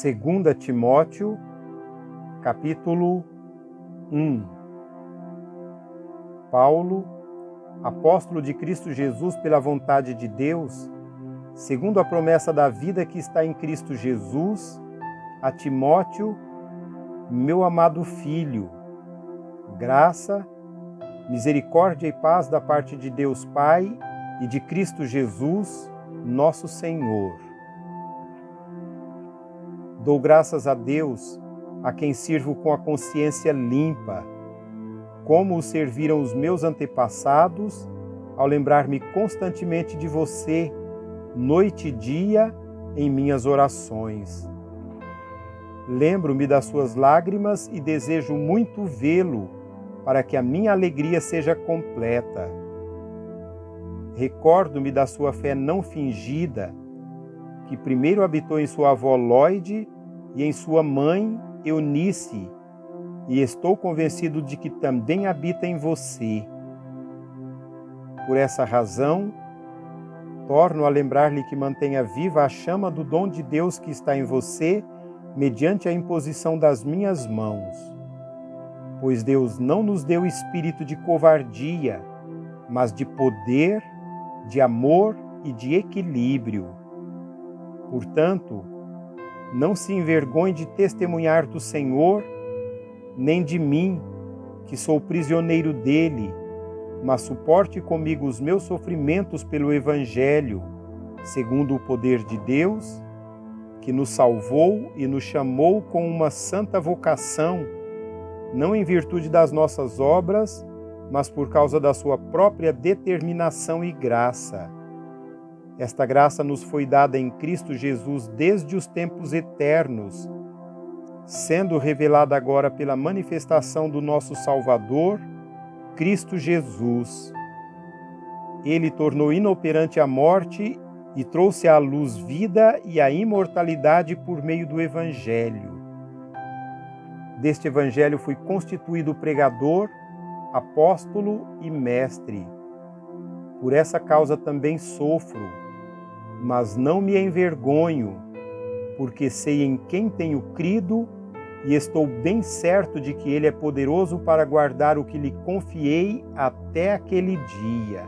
2 Timóteo, capítulo 1. Paulo, apóstolo de Cristo Jesus pela vontade de Deus, segundo a promessa da vida que está em Cristo Jesus, a Timóteo, meu amado filho, graça, misericórdia e paz da parte de Deus Pai e de Cristo Jesus, nosso Senhor. Dou graças a Deus, a quem sirvo com a consciência limpa, como o serviram os meus antepassados, ao lembrar-me constantemente de você, noite e dia, em minhas orações. Lembro-me das suas lágrimas e desejo muito vê-lo, para que a minha alegria seja completa. Recordo-me da sua fé não fingida, que primeiro habitou em sua avó Lóide e em sua mãe Eunice, e estou convencido de que também habita em você. Por essa razão, torno a lembrar-lhe que mantenha viva a chama do dom de Deus que está em você, mediante a imposição das minhas mãos. Pois Deus não nos deu espírito de covardia, mas de poder, de amor e de equilíbrio. Portanto, não se envergonhe de testemunhar do Senhor, nem de mim, que sou prisioneiro dele, mas suporte comigo os meus sofrimentos pelo Evangelho, segundo o poder de Deus, que nos salvou e nos chamou com uma santa vocação, não em virtude das nossas obras, mas por causa da sua própria determinação e graça. Esta graça nos foi dada em Cristo Jesus desde os tempos eternos, sendo revelada agora pela manifestação do nosso Salvador, Cristo Jesus. Ele tornou inoperante a morte e trouxe à luz vida e a imortalidade por meio do Evangelho. Deste Evangelho fui constituído pregador, apóstolo e mestre. Por essa causa também sofro, mas não me envergonho, porque sei em quem tenho crido e estou bem certo de que Ele é poderoso para guardar o que lhe confiei até aquele dia.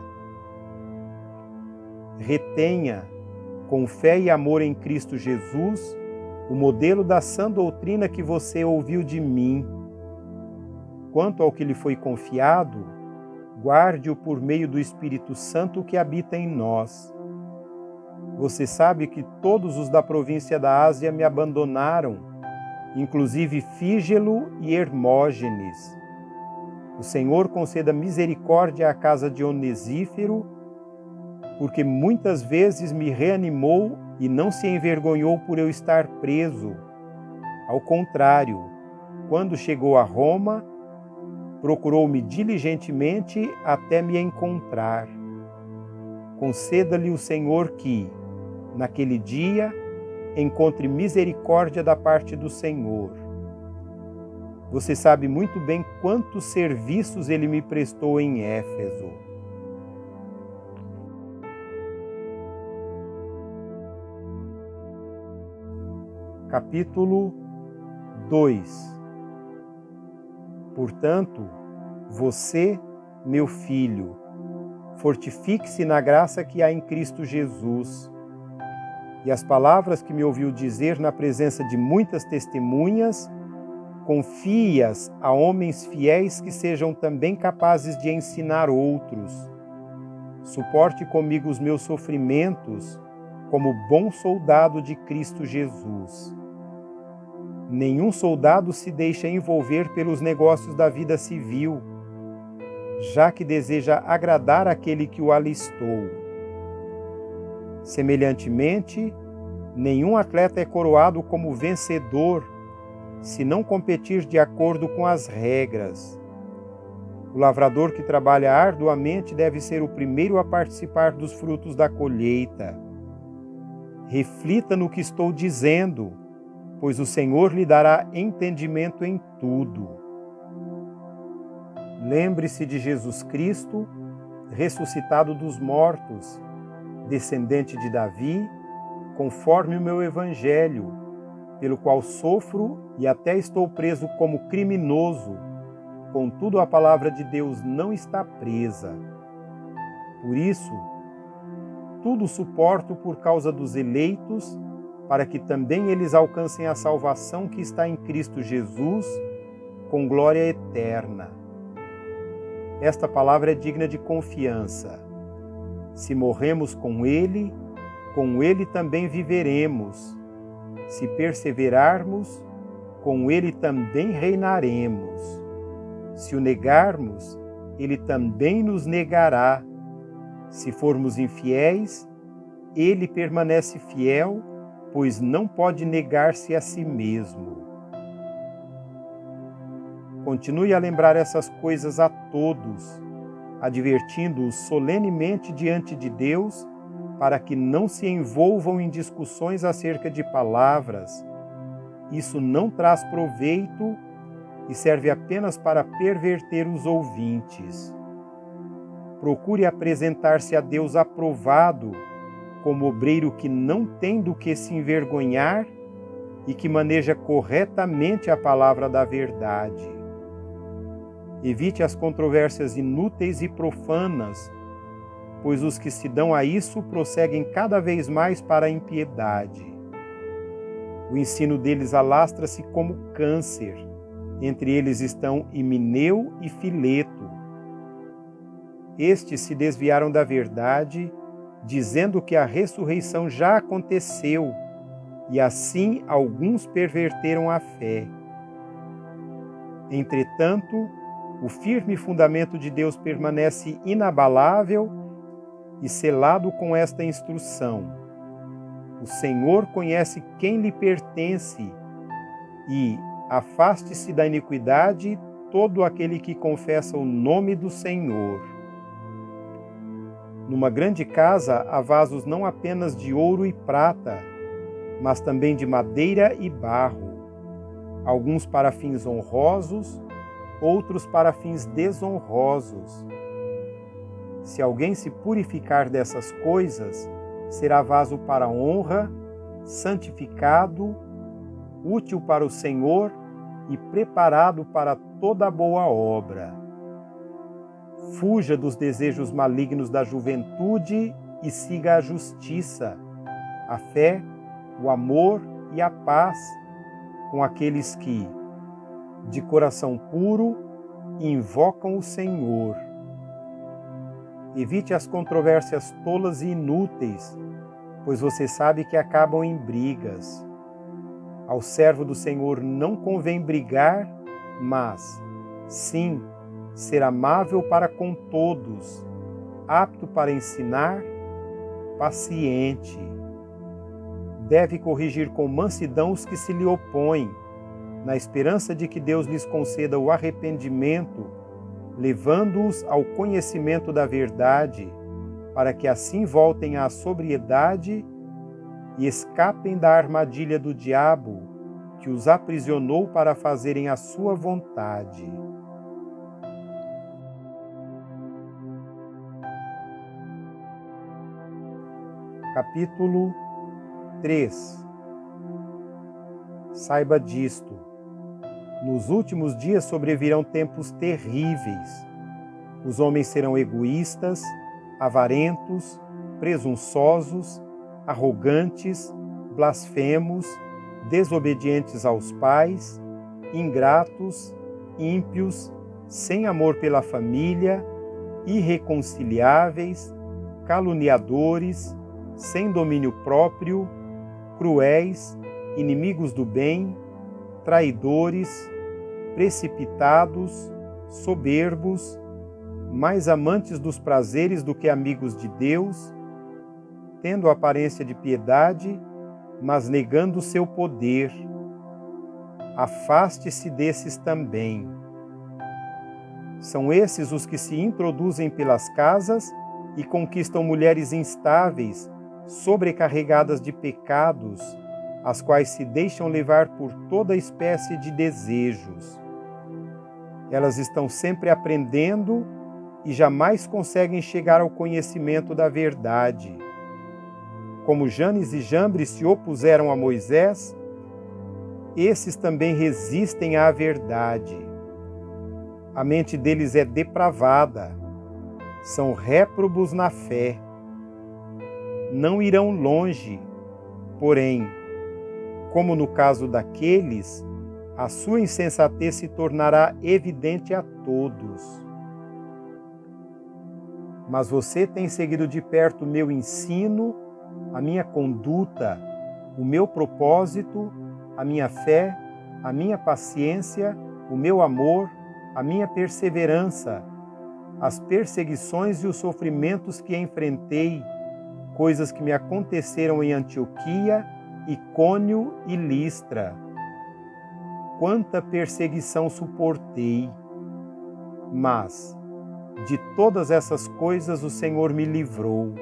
Retenha, com fé e amor em Cristo Jesus, o modelo da sã doutrina que você ouviu de mim. Quanto ao que lhe foi confiado, guarde-o por meio do Espírito Santo que habita em nós. Você sabe que todos os da província da Ásia me abandonaram, inclusive Fígelo e Hermógenes. O Senhor conceda misericórdia à casa de Onesífero, porque muitas vezes me reanimou e não se envergonhou por eu estar preso. Ao contrário, quando chegou a Roma, procurou-me diligentemente até me encontrar. Conceda-lhe o Senhor que, naquele dia, encontre misericórdia da parte do Senhor. Você sabe muito bem quantos serviços ele me prestou em Éfeso. Capítulo 2. Portanto, você, meu filho, fortifique-se na graça que há em Cristo Jesus. E as palavras que me ouviu dizer na presença de muitas testemunhas, confie-as a homens fiéis que sejam também capazes de ensinar outros. Suporte comigo os meus sofrimentos, como bom soldado de Cristo Jesus. Nenhum soldado se deixa envolver pelos negócios da vida civil, já que deseja agradar aquele que o alistou. Semelhantemente, nenhum atleta é coroado como vencedor, se não competir de acordo com as regras. O lavrador que trabalha arduamente deve ser o primeiro a participar dos frutos da colheita. Reflita no que estou dizendo, pois o Senhor lhe dará entendimento em tudo. Lembre-se de Jesus Cristo, ressuscitado dos mortos, descendente de Davi, conforme o meu Evangelho, pelo qual sofro e até estou preso como criminoso. Contudo, a palavra de Deus não está presa. Por isso, tudo suporto por causa dos eleitos, para que também eles alcancem a salvação que está em Cristo Jesus, com glória eterna. Esta palavra é digna de confiança. Se morremos com Ele também viveremos. Se perseverarmos, com Ele também reinaremos. Se o negarmos, Ele também nos negará. Se formos infiéis, Ele permanece fiel, pois não pode negar-se a si mesmo. Continue a lembrar essas coisas a todos, advertindo-os solenemente diante de Deus, para que não se envolvam em discussões acerca de palavras. Isso não traz proveito e serve apenas para perverter os ouvintes. Procure apresentar-se a Deus aprovado, como obreiro que não tem do que se envergonhar e que maneja corretamente a palavra da verdade. Evite as controvérsias inúteis e profanas, pois os que se dão a isso prosseguem cada vez mais para a impiedade. O ensino deles alastra-se como câncer. Entre eles estão Himeneu e Fileto. Estes se desviaram da verdade, dizendo que a ressurreição já aconteceu, e assim alguns perverteram a fé. Entretanto, o firme fundamento de Deus permanece inabalável e selado com esta instrução: o Senhor conhece quem lhe pertence, e afaste-se da iniquidade todo aquele que confessa o nome do Senhor. Numa grande casa há vasos não apenas de ouro e prata, mas também de madeira e barro, alguns para fins honrosos, outros para fins desonrosos. Se alguém se purificar dessas coisas, será vaso para honra, santificado, útil para o Senhor e preparado para toda boa obra. Fuja dos desejos malignos da juventude e siga a justiça, a fé, o amor e a paz com aqueles que, de coração puro, invocam o Senhor. Evite as controvérsias tolas e inúteis, pois você sabe que acabam em brigas. Ao servo do Senhor não convém brigar, mas, sim, ser amável para com todos, apto para ensinar, paciente. Deve corrigir com mansidão os que se lhe opõem, na esperança de que Deus lhes conceda o arrependimento, levando-os ao conhecimento da verdade, para que assim voltem à sobriedade e escapem da armadilha do diabo, que os aprisionou para fazerem a sua vontade. Capítulo 3. Saiba disto: nos últimos dias sobrevirão tempos terríveis. Os homens serão egoístas, avarentos, presunçosos, arrogantes, blasfemos, desobedientes aos pais, ingratos, ímpios, sem amor pela família, irreconciliáveis, caluniadores, sem domínio próprio, cruéis, inimigos do bem, traidores, precipitados, soberbos, mais amantes dos prazeres do que amigos de Deus, tendo aparência de piedade, mas negando o seu poder. Afaste-se desses também. São esses os que se introduzem pelas casas e conquistam mulheres instáveis, sobrecarregadas de pecados, as quais se deixam levar por toda espécie de desejos. Elas estão sempre aprendendo e jamais conseguem chegar ao conhecimento da verdade. Como Janes e Jambres se opuseram a Moisés, Esses também resistem à verdade. A mente deles é depravada, são réprobos na fé. Não irão longe, porém, como no caso daqueles, a sua insensatez se tornará evidente a todos. Mas você tem seguido de perto o meu ensino, a minha conduta, o meu propósito, a minha fé, a minha paciência, o meu amor, a minha perseverança, as perseguições e os sofrimentos que enfrentei, coisas que me aconteceram em Antioquia, Icônio e Listra. Quanta perseguição suportei! Mas, de todas essas coisas o Senhor me livrou.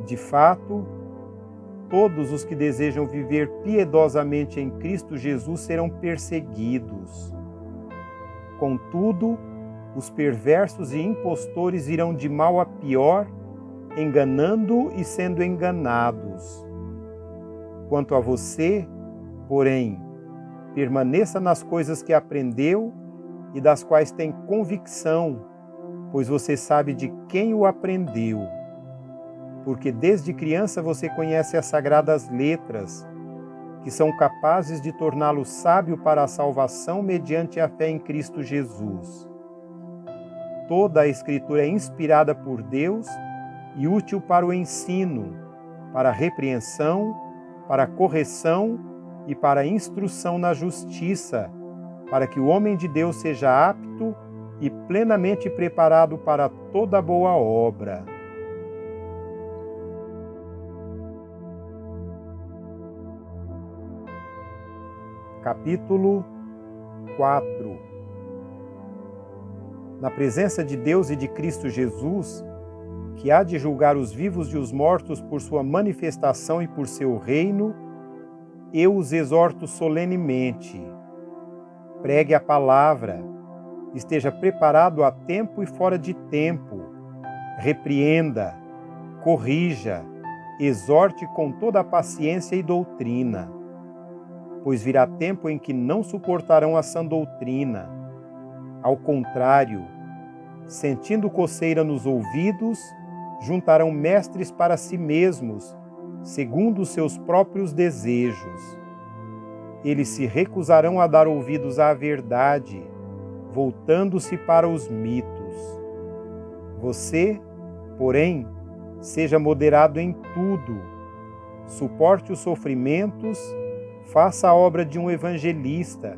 De fato, todos os que desejam viver piedosamente em Cristo Jesus serão perseguidos. Contudo, os perversos e impostores irão de mal a pior, enganando e sendo enganados. Quanto a você, porém, permaneça nas coisas que aprendeu e das quais tem convicção, pois você sabe de quem o aprendeu. Porque desde criança você conhece as sagradas letras, que são capazes de torná-lo sábio para a salvação mediante a fé em Cristo Jesus. Toda a Escritura é inspirada por Deus e útil para o ensino, para a repreensão, para a correção e para a instrução na justiça, para que o homem de Deus seja apto e plenamente preparado para toda boa obra. Capítulo 4. Na presença de Deus e de Cristo Jesus, que há de julgar os vivos e os mortos por sua manifestação e por seu reino, eu os exorto solenemente. Pregue a palavra, esteja preparado a tempo e fora de tempo, repreenda, corrija, exorte com toda a paciência e doutrina. Pois virá tempo em que não suportarão a sã doutrina. Ao contrário, sentindo coceira nos ouvidos, juntarão mestres para si mesmos, segundo os seus próprios desejos. Eles se recusarão a dar ouvidos à verdade, voltando-se para os mitos. Você, porém, seja moderado em tudo, suporte os sofrimentos, faça a obra de um evangelista,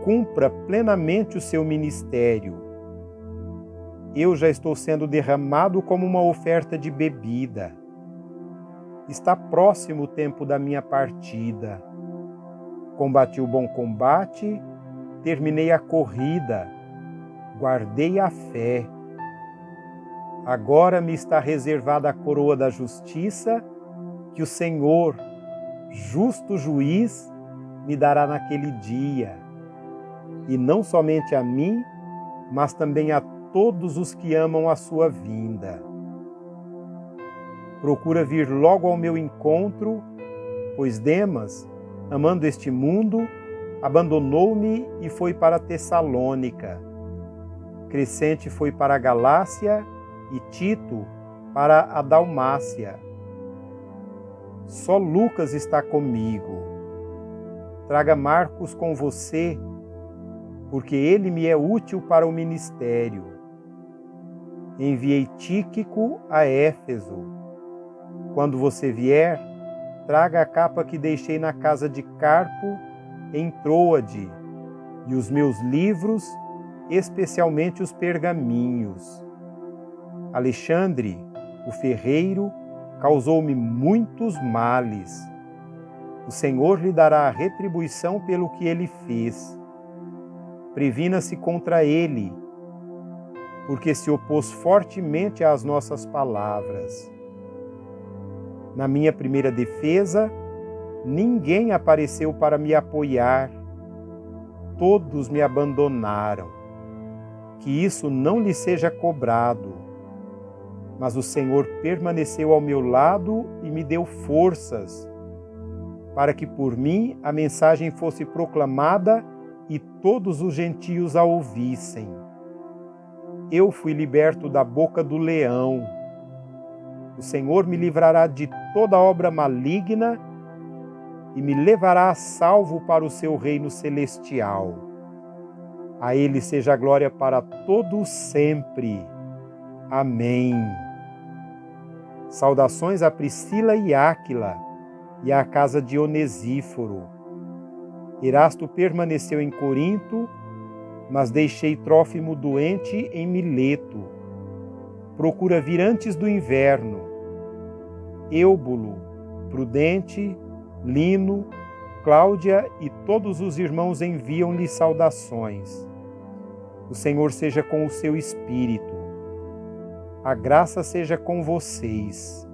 cumpra plenamente o seu ministério. Eu já estou sendo derramado como uma oferta de bebida. Está próximo o tempo da minha partida. Combati o bom combate, terminei a corrida, guardei a fé. Agora me está reservada a coroa da justiça, que o Senhor, justo juiz, me dará naquele dia, e não somente a mim, mas também a todos os que amam a sua vinda. Procura vir logo ao meu encontro, pois Demas, amando este mundo, abandonou-me e foi para Tessalônica. Crescente foi para a Galácia e Tito para a Dalmácia. Só Lucas está comigo. Traga Marcos com você, porque ele me é útil para o ministério. Enviei Tíquico a Éfeso. Quando você vier, traga a capa que deixei na casa de Carpo, em Troade, e os meus livros, especialmente os pergaminhos. Alexandre, o ferreiro, causou-me muitos males. O Senhor lhe dará a retribuição pelo que ele fez. Previna-se contra ele, porque se opôs fortemente às nossas palavras. Na minha primeira defesa, ninguém apareceu para me apoiar. Todos me abandonaram. Que isso não lhe seja cobrado. Mas o Senhor permaneceu ao meu lado e me deu forças, para que por mim a mensagem fosse proclamada e todos os gentios a ouvissem. Eu fui liberto da boca do leão. O Senhor me livrará de toda obra maligna e me levará a salvo para o seu reino celestial. A Ele seja a glória para todos sempre. Amém. Saudações a Priscila e Áquila e à casa de Onesíforo. Erasto permaneceu em Corinto, mas deixei Trófimo doente em Mileto. Procura vir antes do inverno. Eúbulo, Prudente, Lino, Cláudia e todos os irmãos enviam-lhe saudações. O Senhor seja com o seu espírito. A graça seja com vocês.